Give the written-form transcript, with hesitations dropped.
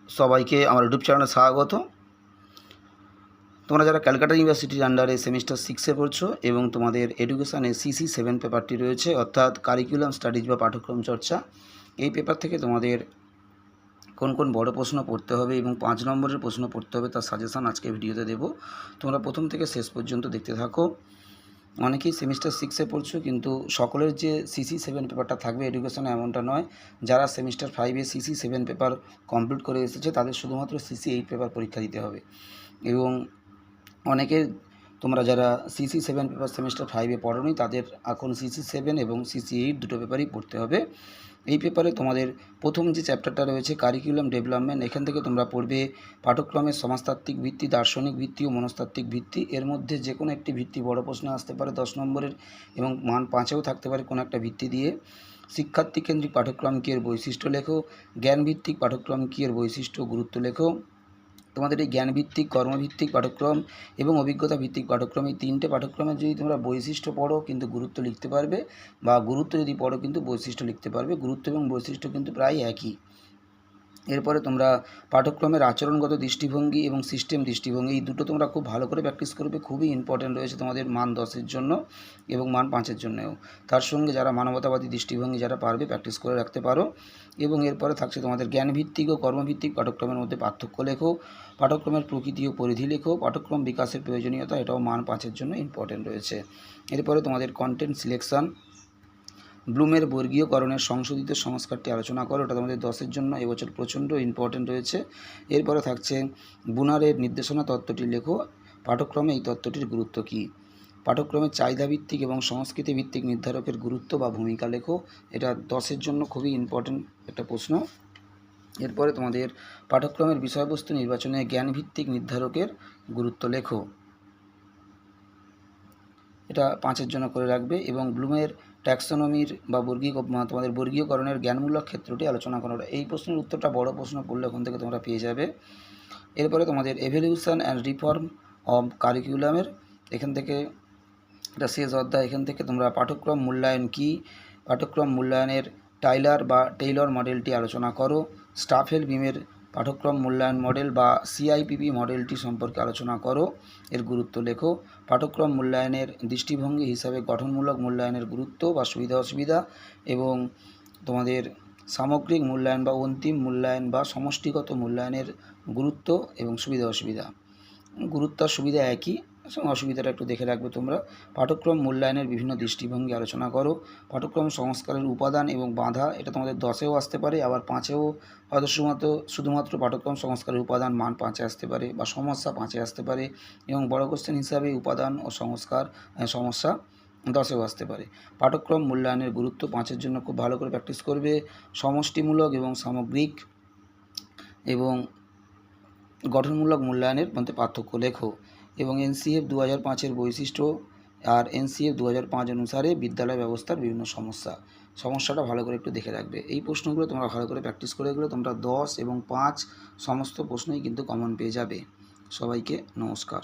সবাইকে আমার ইউটিউব চ্যানেলে স্বাগত। তোমরা যারা ক্যালকাটা ইউনিভার্সিটির আন্ডারে সেমিস্টার 6-এ পড়ছো এবং তোমাদের এডুকেশানে CC7 পেপারটি রয়েছে, অর্থাৎ কারিকুলাম স্টাডিজ বা পাঠ্যক্রম চর্চা, এই পেপার থেকে তোমাদের কোন কোন বড় প্রশ্ন পড়তে হবে এবং 5 নম্বরের প্রশ্ন পড়তে হবে তার সাজেশান আজকে ভিডিওতে দেব। তোমরা প্রথম থেকে শেষ পর্যন্ত দেখতে থাকো। অনেকেই সেমিস্টার 6-এ পড়ছো, কিন্তু সকলের যে CC7 পেপারটা থাকবে এডুকেশনে এমনটা নয়। যারা সেমিস্টার 5-এ CC7 পেপার কমপ্লিট করে এসেছে তাদের শুধুমাত্র CC8 পেপার পরীক্ষা দিতে হবে। এবং অনেকে তোমরা যারা CC7 পেপার সেমিস্টার 5-এ পড়োনি তাদের এখন CC7 এবং CC8 দুটো পেপারই পড়তে হবে। এই পেপারে তোমাদের প্রথম যে চ্যাপ্টারটা রয়েছে কারিকুলাম ডেভেলপমেন্ট, এখান থেকে তোমরা পড়বে পাঠ্যক্রমের সমাজতাত্ত্বিক ভিত্তি, দার্শনিক ভিত্তি ও মনস্তাত্ত্বিক ভিত্তি। এর মধ্যে যে কোনো একটি ভিত্তি বড় প্রশ্নে আসতে পারে 10 নম্বরের, এবং মান 5-এও থাকতে পারে কোনো একটা ভিত্তি দিয়ে। শিক্ষার্থী কেন্দ্রিক পাঠ্যক্রম কি এর বৈশিষ্ট্য লেখো। জ্ঞানভিত্তিক পাঠ্যক্রম কি এর বৈশিষ্ট্য গুরুত্ব লেখো। তোমাদের এই জ্ঞানভিত্তিক, কর্মভিত্তিক পাঠ্যক্রম এবং অভিজ্ঞতা ভিত্তিক পাঠ্যক্রম, এই তিনটে পাঠ্যক্রমের যদি তোমরা বৈশিষ্ট্য পড়ো কিন্তু গুরুত্ব লিখতে পারবে, বা গুরুত্ব যদি পড়ো কিন্তু বৈশিষ্ট্য লিখতে পারবে। গুরুত্ব এবং বৈশিষ্ট্য কিন্তু প্রায় একই। এরপরে তোমরা পাঠ্যক্রমের আচরণগত দৃষ্টিভঙ্গি এবং সিস্টেম দৃষ্টিভঙ্গি, এই দুটো তোমরা খুব ভালো করে প্র্যাকটিস করবে। খুবই ইম্পর্ট্যান্ট রয়েছে তোমাদের মান 10-এর জন্য এবং মান 5-এর জন্যও। তার সঙ্গে যারা মানবতাবাদী দৃষ্টিভঙ্গি যারা পারবে প্র্যাকটিস করে রাখতে পারো। এবং এরপরে থাকছে তোমাদের জ্ঞানভিত্তিক ও কর্মভিত্তিক পাঠ্যক্রমের মধ্যে পার্থক্য লেখো। পাঠ্যক্রমের প্রকৃতি ও পরিধি লেখো। পাঠ্যক্রম বিকাশের প্রয়োজনীয়তা, এটাও মান 5-এর জন্য ইম্পর্ট্যান্ট রয়েছে। এরপরে তোমাদের কন্টেন্ট সিলেকশন, ব্লুমের বর্গীয়করণের সংশোধিত সংস্কারটি আলোচনা করো, ওটা তোমাদের 10-এর জন্য এবছর প্রচণ্ড ইম্পর্ট্যান্ট রয়েছে। এরপরে থাকছে বুনারের নির্দেশনা তত্ত্বটি লেখো। পাঠ্যক্রমে এই তত্ত্বটির গুরুত্ব কী। পাঠ্যক্রমের চাহিদাভিত্তিক এবং সংস্কৃতি ভিত্তিক নির্ধারকের গুরুত্ব বা ভূমিকা লেখো, এটা 10-এর জন্য খুবই ইম্পর্ট্যান্ট একটা প্রশ্ন। এরপরে তোমাদের পাঠ্যক্রমের বিষয়বস্তু নির্বাচনে জ্ঞানভিত্তিক নির্ধারকের গুরুত্ব লেখো, এটা 5-এর জন্য করে রাখবে। এবং ব্লুমের ট্যাক্সোনমির বা তোমাদের বর্গীয়করণের জ্ঞানমূলক ক্ষেত্রটি আলোচনা করা, এই প্রশ্নের উত্তরটা বড় প্রশ্ন পড়লে ওখান থেকে তোমরা পেয়ে যাবে। এরপরে তোমাদের এভলিউশন অ্যান্ড রিফর্ম অফ কারিকুলামের, এখান থেকে এটা শেষ অধ্যায়। এখান থেকে তোমরা পাঠ্যক্রম মূল্যায়ন কী, পাঠ্যক্রম মূল্যায়নের টাইলার বা টেইলর মডেলটি আলোচনা করো। স্টাফেল বিমের পাঠ্যক্রম মূল্যায়ন মডেল বা CIPP মডেলটি সম্পর্কে আলোচনা করো, এর গুরুত্ব লেখো। পাঠ্যক্রম মূল্যায়নের দৃষ্টিভঙ্গি হিসাবে গঠনমূলক মূল্যায়নের গুরুত্ব বা সুবিধা অসুবিধা, এবং তোমাদের সামগ্রিক মূল্যায়ন বা অন্তিম মূল্যায়ন বা সমষ্টিগত মূল্যায়নের গুরুত্ব এবং সুবিধা অসুবিধা। গুরুত্ব আর সুবিধা একই, অসুবিধাটা একটু দেখে রাখবে তোমরা। পাঠ্যক্রম মূল্যায়নের বিভিন্ন দৃষ্টিভঙ্গি আলোচনা করো। পাঠ্যক্রম সংস্কারের উপাদান এবং বাধা, এটা তোমাদের 10-এও আসতে পারে, আবার 5-এও হয়তো শুধুমাত্র পাঠ্যক্রম সংস্কারের উপাদান মান 5-এ আসতে পারে, বা সমস্যা 5-এ আসতে পারে, এবং বড় কোশ্চেন হিসাবে উপাদান ও সমস্যা 10-এও আসতে পারে। পাঠ্যক্রম মূল্যায়নের গুরুত্ব 5-এর জন্য খুব ভালো করে প্র্যাকটিস করবে। সমষ্টিমূলক এবং সামগ্রিক এবং গঠনমূলক মূল্যায়নের মধ্যে পার্থক্য লেখো। এবং NCF 2005-এর বৈশিষ্ট্য আর NCF 2005 অনুসারে বিদ্যালয় ব্যবস্থার বিভিন্ন সমস্যাটা ভালো করে একটু দেখে রাখবে। এই প্রশ্নগুলো তোমরা ভালো করে প্র্যাকটিস করে গেলে তোমরা 10 এবং 5 সমস্ত প্রশ্নই কিন্তু কমন পেয়ে যাবে। সবাইকে নমস্কার।